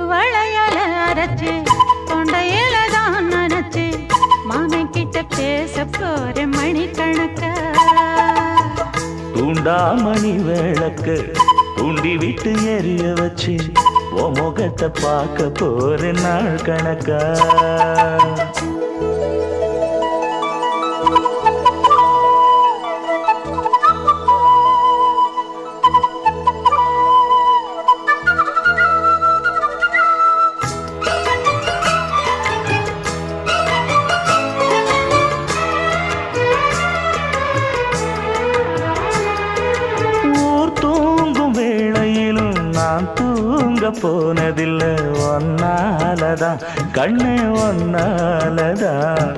வளையல அரைச்சு தொண்டையில தான் நனைச்சு மாமன் கிட்ட பேச போற மணிக்கணக்கா தூண்டாமணி விளக்கு தூண்டி விட்டு எரிய வச்சு ஓ முகத்தை பார்க்க போற நாள் கணக்கா தூங்க போனதில்லை ஒன்னாலதான் கண்ணே ஒன்னாலதான்